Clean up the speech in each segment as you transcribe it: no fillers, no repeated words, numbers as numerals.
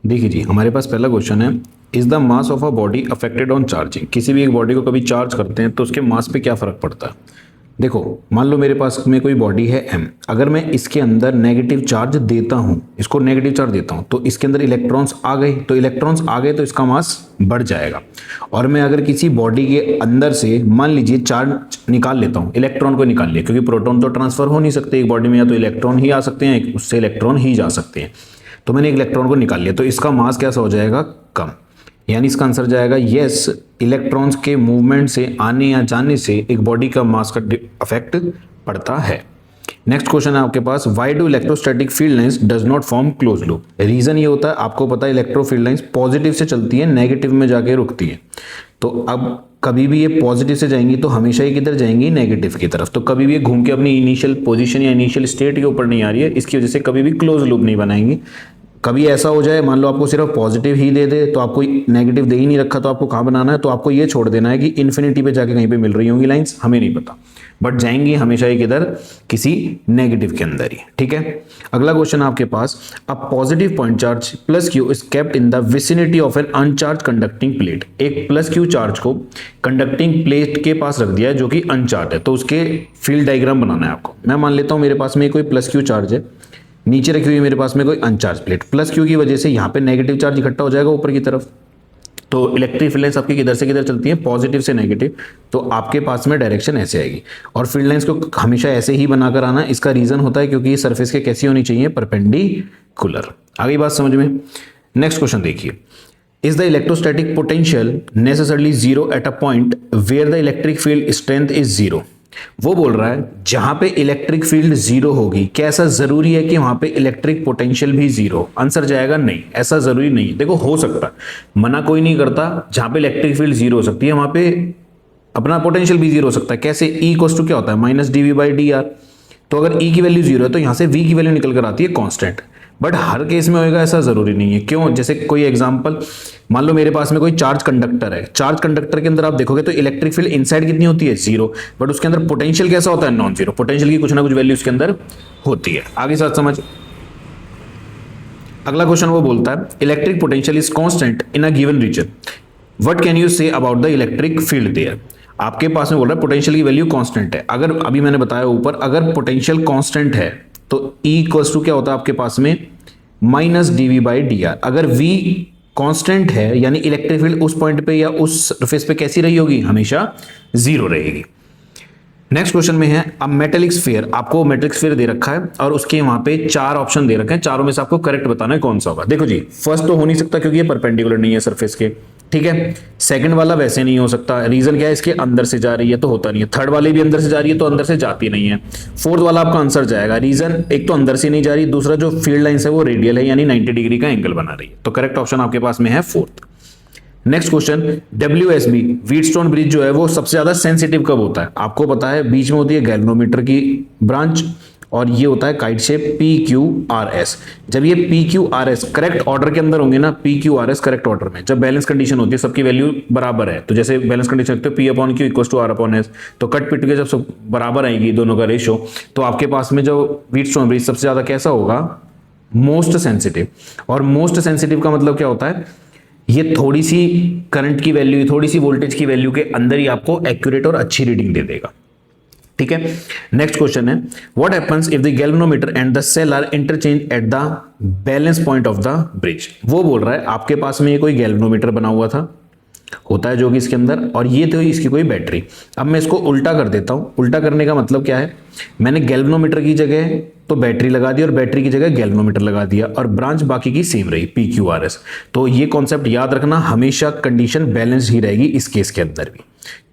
देखिए जी, हमारे पास पहला क्वेश्चन है, is the mass of a body affected on charging. किसी भी एक बॉडी को कभी चार्ज करते हैं तो उसके मास पे क्या फर्क पड़ता है। देखो, मान लो मेरे पास में कोई बॉडी है m, अगर मैं इसके अंदर नेगेटिव चार्ज देता हूं, इसको नेगेटिव चार्ज देता हूं, तो इसके अंदर इलेक्ट्रॉन्स आ गए, तो इसका मास बढ़ जाएगा। और मैं अगर किसी बॉडी के अंदर से मान लीजिए चार्ज निकाल लेता हूं, इलेक्ट्रॉन को निकाल लिया, क्योंकि प्रोटॉन तो ट्रांसफर हो नहीं सकते एक बॉडी में, या तो इलेक्ट्रॉन ही आ सकते हैं, उससे इलेक्ट्रॉन ही जा सकते हैं। तो मैंने एक इलेक्ट्रॉन को निकाल लिया, तो इसका मास कैसा हो जाएगा, कम। यानी इसका आंसर जाएगा यस, इलेक्ट्रॉन्स के मूवमेंट से, आने या जाने से एक बॉडी का मास का इफेक्ट पड़ता है। नेक्स्ट क्वेश्चन है आपके पास, why do electrostatic field lines does not form close loop. Reason ये होता है, आपको पता है इलेक्ट्रोफील्ड लाइंस पॉजिटिव से चलती है, नेगेटिव में जाके रुकती है। तो अब कभी भी ये पॉजिटिव से जाएंगी तो हमेशा ही किधर जाएंगी, नेगेटिव की तरफ। तो कभी भी ये घूम के अपनी इनिशियल पोजीशन या इनिशियल स्टेट के ऊपर नहीं आ रही है, इसकी वजह से कभी भी क्लोज लूप नहीं बनाएंगी। कभी ऐसा हो जाए, मान लो आपको सिर्फ पॉजिटिव ही दे दे, तो आपको नेगेटिव दे ही नहीं रखा, तो आपको कहाँ बनाना है, तो आपको ये छोड़ देना है कि इन्फिनिटी पे जाके कहीं पे मिल रही होंगी लाइंस, हमें नहीं पता, बट जाएंगी हमेशा एक इधर किसी नेगेटिव के अंदर ही। ठीक है, अगला क्वेश्चन आपके पास, a positive point charge plus Q is kept in the vicinity of an uncharged conducting plate. एक प्लस क्यू चार्ज को कंडक्टिंग प्लेट के पास रख दिया है जो कि अनचार्ज है, तो उसके फील्ड डायग्राम बनाना है आपको। मैं मान लेता हूं मेरे पास में कोई प्लस क्यू चार्ज है, नीचे रखी हुई मेरे पास में कोई अनचार्ज प्लेट, प्लस क्यू की वजह से यहाँ पे नेगेटिव चार्ज इकट्ठा हो जाएगा ऊपर की तरफ। तो इलेक्ट्रिक फील्ड लाइंस आपकी किधर से किधर चलती है, पॉजिटिव से नेगेटिव, तो आपके पास में डायरेक्शन ऐसे आएगी। और फील्ड लाइंस को हमेशा ऐसे ही बनाकर आना, इसका रीजन होता है क्योंकि ये सरफेस के कैसी होनी चाहिए, परपेंडिकुलर। आगे बात समझ में। नेक्स्ट क्वेश्चन देखिए, is the electrostatic potential necessarily zero at a point where the electric field strength is zero. वो बोल रहा है जहां पे इलेक्ट्रिक फील्ड जीरो होगी, क्या ऐसा जरूरी है कि वहां पे इलेक्ट्रिक पोटेंशियल भी जीरो। आंसर जाएगा नहीं, ऐसा जरूरी नहीं। देखो, हो सकता है, मना कोई नहीं करता, जहां पे इलेक्ट्रिक फील्ड जीरो हो सकती है वहां पे अपना पोटेंशियल भी जीरो हो सकता है। कैसे, ई इक्वल्स टू क्या होता है, minus D V by D R. तो अगर ई की वैल्यू जीरो है तो यहां से वी की वैल्यू निकल कर आती है कांस्टेंट, बट हर केस में होएगा ऐसा जरूरी नहीं है। क्यों, जैसे कोई एग्जांपल, मान लो मेरे पास में कोई चार्ज कंडक्टर है, चार्ज कंडक्टर के अंदर आप देखोगे तो इलेक्ट्रिक फील्ड इनसाइड कितनी होती है, जीरो, बट उसके अंदर पोटेंशियल कैसा होता है, नॉन जीरो। पोटेंशियल की कुछ ना कुछ वैल्यू उसके अंदर होती है। आगे साथ समझ। अगला क्वेश्चन वो बोलता है, electric potential is constant in a given region, what can you say about the electric field there. आपके पास में बोल रहा है पोटेंशियल की वैल्यू कांस्टेंट है। अगर अभी मैंने बताया ऊपर, अगर पोटेंशियल कांस्टेंट है तो E इक्वल्स टू क्या होता है आपके पास में, minus D V by D R. अगर V कांस्टेंट है यानी इलेक्ट्रिक फील्ड उस पॉइंट पे या उस सरफेस पे कैसी रही होगी, हमेशा जीरो रहेगी। नेक्स्ट क्वेश्चन में है, अब मेटेलिक स्फीयर, आपको मेटेलिक स्फीयर दे रखा है और उसके वहां पे चार ऑप्शन दे रखे हैं, चारों में से आपको करेक्ट बताना है कौन सा होगा। देखो जी, फर्स्ट तो हो नहीं सकता क्योंकि ये परपेंडिकुलर नहीं है सरफेस के, ठीक है। सेकंड वाला वैसे नहीं हो सकता, रीजन क्या है, इसके अंदर से जा रही है तो होता नहीं है। थर्ड वाली भी अंदर से जा रही है तो अंदर से जाती नहीं है। फोर्थ वाला आपका आंसर जाएगा, रीजन एक तो अंदर से नहीं जा रही, दूसरा जो फील्ड लाइंस है वो रेडियल है यानी 90 डिग्री का एंगल बना रही है। तो करेक्ट ऑप्शन आपके पास में है fourth. Next question, WSB Wheatstone bridge जो है वो सबसे ज्यादा सेंसिटिव कब होता है। आपको पता है बीच में होती है गैल्वेनोमीटर की ब्रांच, और ये होता है काइट शेप PQRS। जब ये PQRS करेक्ट ऑर्डर के अंदर होंगे ना, PQRS करेक्ट ऑर्डर में, जब बैलेंस कंडीशन होती है, सबकी वैल्यू बराबर है, तो जैसे बैलेंस कंडीशन रखते हो P/Q इक्वल्स टू R/S, तो कट पिट के जब सब बराबर आएगी दोनों का रेशो, तो आपके पास में जो व्हीटस्टोन ब्रिज सबसे ज्यादा कैसा होगा, मोस्ट सेंसिटिव। और मोस्ट सेंसिटिव का मतलब क्या होता है, ये थोड़ी सी करंट की वैल्यू, थोड़ी सी वोल्टेज की वैल्यू के अंदर ही आपको एक्यूरेट और अच्छी रीडिंग दे देगा, ठीक है। नेक्स्ट क्वेश्चन है, what happens if the galvanometer and the cell are interchange at the balance point of the bridge. वो बोल रहा है आपके पास में ये कोई गैल्वेनोमीटर बना हुआ था, होता है जो कि इसके अंदर, और ये तो इसकी कोई बैटरी। अब मैं इसको उल्टा कर देता हूं। उल्टा करने का मतलब क्या है, मैंने गैल्वेनोमीटर की जगह तो बैटरी लगा दी और बैटरी की जगह गैल्वेनोमीटर लगा दिया, और ब्रांच बाकी की सेम रही PQRS। तो ये कॉन्सेप्ट याद रखना, हमेशा कंडीशन बैलेंस ही रहेगी इस केस के अंदर भी।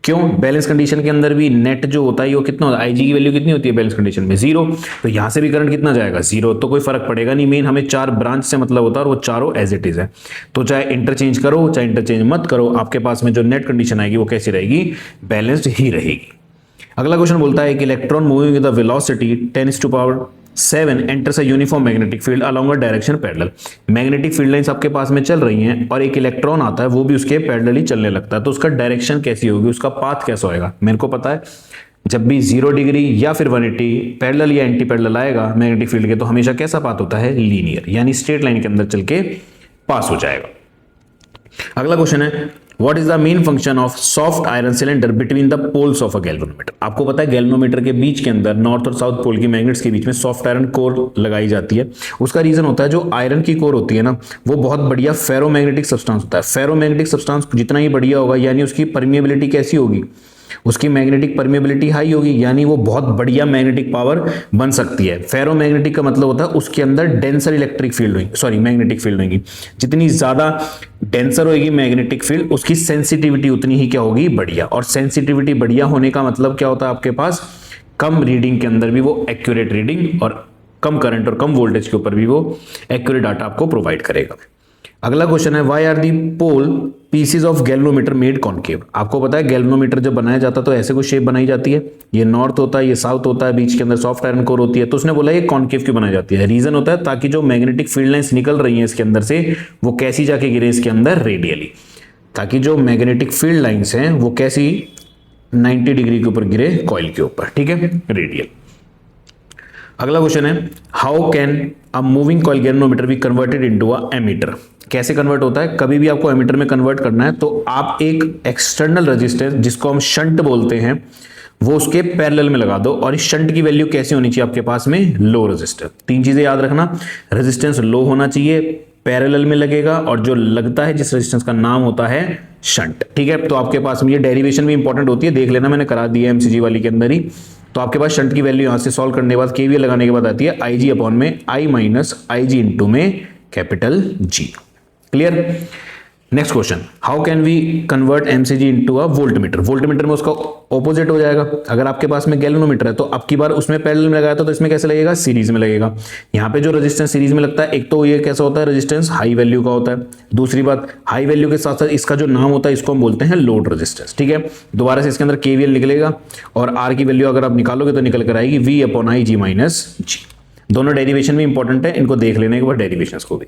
क्यों, बैलेंस कंडीशन के अंदर भी नेट जो होता है वो कितना होता है, IG की वैल्यू कितनी होती है बैलेंस कंडीशन में, जीरो। तो यहां से भी करंट कितना जाएगा, जीरो। तो कोई फर्क पड़ेगा नहीं, मेन हमें चार ब्रांच से मतलब होता है और वो चारों एज इट इज है। तो चाहे इंटरचेंज करो चाहे इंटरचेंज मत करो, आपके पास में जो नेट कंडीशन आएगी वो कैसी रहेगी, बैलेंस्ड ही रहेगी। अगला क्वेश्चन बोलता है कि electron moving with the velocity 10⁻⁷ enters a uniform magnetic field along a direction parallel. Magnetic field lines आपके पास में चल रही हैं और एक इलेक्ट्रॉन आता है, वो भी उसके पैरेलली चलने लगता है, तो उसका डायरेक्शन कैसी होगी, उसका पाथ कैसा होएगा। मेरे को पता है जब भी 0 डिग्री या फिर 180 पैरेलल या एंटी पैरेलल आएगा मैग्नेटिक फील्ड के, तो हमेशा कैसा पाथ होता है, लीनियर, यानी स्ट्रेट लाइन के अंदर चल के पास हो जाएगा। अगला क्वेश्चन है what is the main function of soft iron cylinder between the poles of a galvanometer. आपको पता है गैल्वेनोमीटर के बीच के अंदर नॉर्थ और साउथ पोल की मैग्नेट्स के बीच में सॉफ्ट आयरन कोर लगाई जाती है। उसका रीजन होता है जो आयरन की कोर होती है ना, वो बहुत बढ़िया फेरोमैग्नेटिक सब्सटेंस होता है। फेरोमैग्नेटिक सब्सटेंस जितना ही बढ़िया होगा यानी उसकी परमिएबिलिटी कैसी होगी, उसकी मैग्नेटिक परमिएबिलिटी हाई होगी, यानी वो बहुत बढ़िया मैग्नेटिक पावर बन सकती है। फेरोमैग्नेटिक का मतलब होता है उसके अंदर डेंसर इलेक्ट्रिक फील्ड होगी, सॉरी मैग्नेटिक फील्ड होगी। जितनी ज्यादा डेंसर होगी मैग्नेटिक फील्ड, उसकी सेंसिटिविटी उतनी ही क्या होगी, बढ़िया। और सेंसिटिविटी बढ़िया होने का मतलब क्या होता है, आपके पास कम रीडिंग के अंदर भी वो एक्यूरेट रीडिंग और कम करंट और कम वोल्टेज के ऊपर भी वो एक्यूरेट डाटा आपको प्रोवाइड करेगा। अगला क्वेश्चन है why are the pole pieces of galvanometer made concave. आपको पता है गैल्वेनोमीटर जब बनाया जाता है तो ऐसे कुछ शेप बनाई जाती है, ये नॉर्थ होता है, ये साउथ होता है, बीच के अंदर सॉफ्ट आयरन कोर होती है। तो उसने बोला ये कॉन्केव क्यों बनाई जाती है, रीजन होता है ताकि जो मैग्नेटिक फील्ड लाइंस निकल रही हैं इसके अंदर से वो कैसी जाके गिरे इसके अंदर, रेडियली, ताकि जो मैग्नेटिक फील्ड लाइंस हैं वो कैसी 90 डिग्री के ऊपर गिरे कॉइल के ऊपर, ठीक है, रेडियल। अगला क्वेश्चन है how can a moving coil galvanometer be converted into a ammeter. कैसे कन्वर्ट होता है, कभी भी आपको एमीटर में कन्वर्ट करना है तो आप एक एक्सटर्नल रेजिस्टेंस जिसको हम शंट बोलते हैं वो उसके पैरेलल में लगा दो। और इस शंट की वैल्यू कैसी होनी चाहिए आपके पास में, लो रेजिस्टेंस। तीन चीजें याद रखना, रेजिस्टेंस लो होना चाहिए, पैरेलल में लगेगा, और जो लगता है जिस रेजिस्टेंस का नाम होता है शंट, ठीक है। तो आपके पास में ये डेरिवेशन भी इंपॉर्टेंट होती है, देख लेना, मैंने करा दी है एमसीजी वाली के अंदर ही। तो आपके पास शंट की वैल्यू यहां से सॉल्व करने के बाद केवीएल लगाने के बाद आती है आई जी अपॉन में I minus I G into में capital G. Clear. Next question how can we convert MCG into a voltmeter. Voltmeter में उसका ऑपोजिट हो जाएगा। अगर आपके पास में गैल्वेनोमीटर है तो अब की बार उसमें पैरेलल में लगाया था तो इसमें कैसे लगेगा, सीरीज में लगेगा। यहाँ पे जो रेजिस्टेंस सीरीज में लगता है, एक तो ये कैसा होता है, रेजिस्टेंस हाई वैल्यू का होता है। दूसरी बात, हाई वैल्यू के साथ साथ इसका जो नाम होता है इसको हम बोलते हैं लोड रेजिस्टेंस, ठीक है। दोबारा से इसके अंदर केवीएल निकलेगा और आर की वैल्यू अगर आप निकालोगे तो निकल कर आएगी V upon I G minus G. दोनों डेरिवेशन भी इंपॉर्टेंट है, इनको देख लेने के बाद डेरिवेशंस को भी।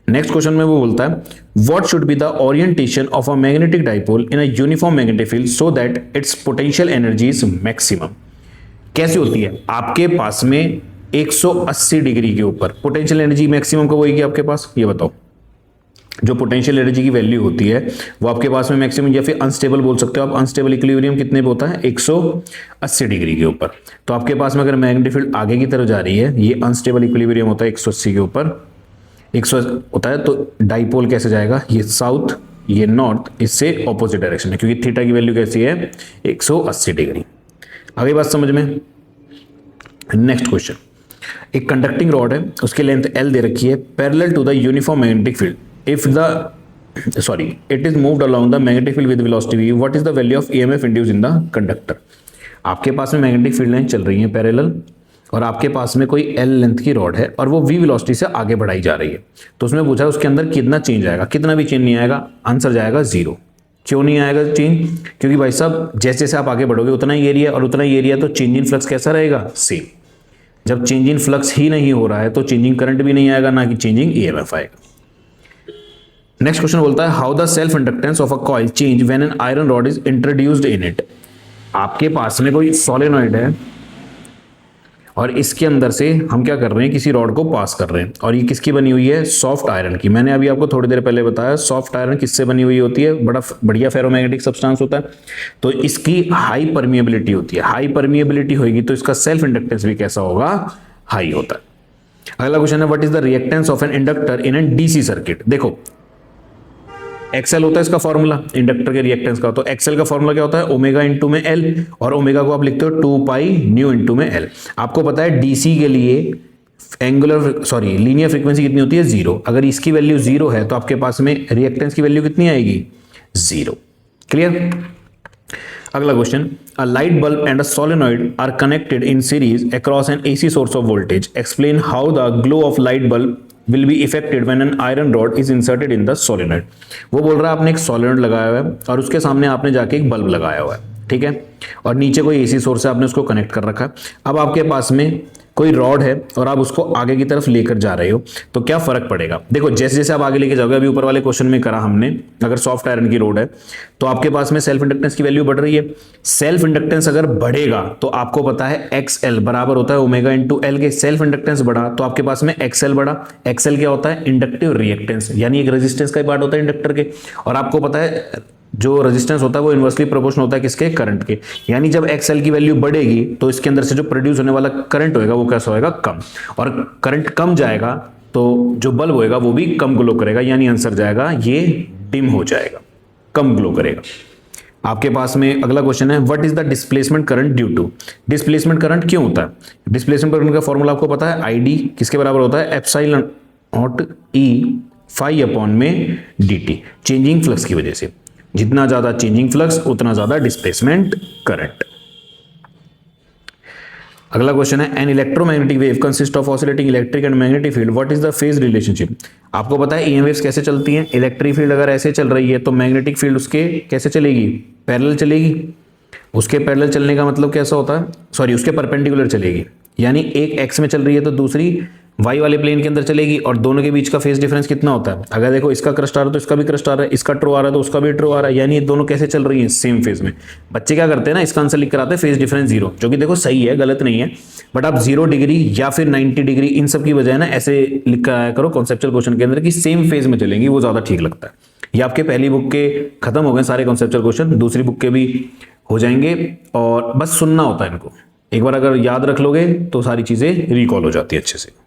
नेक्स्ट क्वेश्चन में वो बोलता है what should be the orientation of a magnetic dipole in a uniform magnetic field so that it's potential energy is maximum. कैसे होती है, आपके पास में 180 डिग्री के ऊपर पोटेंशियल एनर्जी मैक्सिमम कब होगी आपके पास, ये बताओ। जो पोटेंशियल एनर्जी की वैल्यू होती है वो आपके पास में मैक्सिमम या फिर अनस्टेबल बोल सकते हो आप। अनस्टेबल इक्विलिब्रियम कितने पे होता है, 180 डिग्री के ऊपर। तो आपके पास में अगर मैग्नेटिक फील्ड आगे की तरफ जा रही है, ये अनस्टेबल इक्विलिब्रियम होता है 180 के ऊपर, 100 होता है, तो डाइपोल कैसे जाएगा, ये साउथ ये नॉर्थ, इससे ऑपोजिट डायरेक्शन में, क्योंकि थीटा की वैल्यू कैसी है 180 डिग्री। आगे बात समझ में। नेक्स्ट क्वेश्चन, एक कंडक्टिंग रॉड है, उसकी लेंथ L दे रखी है, parallel to the uniform magnetic field if the it is moved along the magnetic field with velocity v, what is the value of EMF induced in the conductor. आपके पास में magnetic field line चल रही है parallel और आपके पास में कोई L लेंथ की रॉड है और वो V वेलोसिटी से आगे बढ़ाई जा रही है। तो उसमें पूछा उसके अंदर कितना चेंज आएगा, कितना भी चेंज नहीं आएगा, आंसर जाएगा 0। क्यों नहीं आएगा चेंज, क्योंकि भाई साहब जैसे जैसे आप आगे बढ़ोगे उतना ही एरिया और उतना ही एरिया, तो चेंज इन फ्लक्स कैसा रहेगा, सेम। जब चेंज इन फ्लक्स ही नहीं हो रहा है तो चेंजिंग करंट भी नहीं आएगा, ना कि चेंजिंग EMF आएगा। नेक्स्ट क्वेश्चन बोलता है how the self inductance of a coil change when an iron rod is introduced in it. आपके पास में कोई सोलेनॉइड है और इसके अंदर से हम क्या कर रहे हैं, किसी रॉड को पास कर रहे हैं, और ये किसकी बनी हुई है, सॉफ्ट आयरन की। मैंने अभी आपको थोड़ी देर पहले बताया सॉफ्ट आयरन किससे बनी हुई होती है, बड़ा बढ़िया फेरोमैग्नेटिक सब्सटेंस होता है, तो इसकी हाई परमिएबिलिटी होती है। हाई परमिएबिलिटी होगी तो इसका सेल्फ इंडक्टेंस भी कैसा होगा, हाई होता है। अगला क्वेश्चन है what is the reactance of an inductor in an DC circuit. देखो एक्सएल होता है इसका फॉर्मूला इंडक्टर के रिएक्टेंस का, तो एक्सएल का फॉर्मूला क्या होता है, ओमेगा इंटू में एल, और ओमेगा को आप लिखते हो 2 पाई न्यू इंटू में एल। आपको पता है डीसी के लिए लीनियर फ्रीक्वेंसी कितनी होती है, 0। अगर इसकी वैल्यू 0 है तो आपके पास में रिएक्टेंस की वैल्यू कितनी आएगी, 0। क्लियर। अगला question, a light bulb and a solenoid are connected in series across an AC source of voltage, explain how the glow of light bulb will be affected when an iron rod is inserted in the solenoid। वो बोल रहा है आपने एक solenoid लगाया हुआ है और उसके सामने आपने जाके एक बल्ब लगाया हुआ है, ठीक है, और नीचे कोई AC सोर्स है आपने उसको कनेक्ट कर रखा है। अब आपके पास में कोई रॉड है और आप उसको आगे की तरफ लेकर जा रहे हो तो क्या फर्क पड़ेगा। देखो जैसे जैसे आप आगे लेके जाओगे, अभी ऊपर वाले क्वेश्चन में करा हमने, अगर सॉफ्ट आयरन की रोड है तो आपके पास में सेल्फ इंडक्टेंस की वैल्यू बढ़ रही है। सेल्फ इंडक्टेंस अगर बढ़ेगा तो आपको पता है XL बराबर होता है ओमेगा इंटू एल के। सेल्फ इंडक्टेंस बढ़ा तो आपके पास में XL बढ़ा। XL क्या होता है? इंडक्टिव रिएक्टेंस, यानी एक रेजिस्टेंस का पार्ट होता है इंडक्टर के। और आपको पता है जो रेजिस्टेंस होता है वो इनवर्सली प्रोपोर्शनल होता है किसके? करंट के। यानी जब XL की वैल्यू बढ़ेगी तो इसके अंदर से जो प्रोड्यूस होने वाला करंट होएगा वो कैसा होएगा? कम। और करंट कम जाएगा तो जो बल्ब होएगा वो भी कम ग्लो करेगा, यानी आंसर जाएगा ये डिम हो जाएगा, कम ग्लो करेगा। आपके पास में अगला क्वेश्चन है, what is the displacement current due to? Displacement current क्यों होता है? डिस्प्लेसमेंट करंट का फॉर्मूला आपको पता है, ID किसके बराबर होता है? Epsilon naught E phi upon में dt, चेंजिंग फ्लक्स की वजह से। जितना ज्यादा चेंजिंग फ्लक्स उतना ज्यादा डिस्प्लेसमेंट करंट। अगला क्वेश्चन है, an electromagnetic wave consist of oscillating electric and magnetic field, what is the phase relationship? आपको पता है EM वेव्स कैसे चलती हैं? इलेक्ट्रिक फील्ड अगर ऐसे चल रही है तो मैग्नेटिक फील्ड उसके कैसे चलेगी? पैरेलल चलेगी। उसके पैरेलल चलने का मतलब कैसा होता है? सॉरी, उसके परपेंडिकुलर चलेगी, यानी एक एक्स में चल रही है तो दूसरी वाई वाले प्लेन के अंदर चलेगी। और दोनों के बीच का फेज डिफरेंस कितना होता है? अगर देखो इसका क्रस्ट आ रहा है तो इसका भी क्रस्ट आ रहा है, इसका ट्रो आ रहा है तो उसका भी ट्रो आ रहा है, यानी ये दोनों कैसे चल रही हैं? सेम फेज में। बच्चे क्या करते हैं ना, इसका आंसर लिख कर आते हैं फेज डिफरेंस 0, जो कि देखो सही है, गलत नहीं है, बट आप 0 डिग्री या फिर 90 डिग्री इन सब की बजाय ना ऐसे लिख कर आया करो कॉन्सेप्चुअल क्वेश्चन के अंदर कि सेम फेज में चलेंगी, वो ज्यादा ठीक लगता है। ये आपके पहली बुक के खत्म हो गए सारे कॉन्सेप्चुअल क्वेश्चन, दूसरी बुक के भी हो जाएंगे, और बस सुनना होता है इनको। एक बार अगर याद रख लोगे तो सारी चीजें रिकॉल हो जाती है अच्छे से।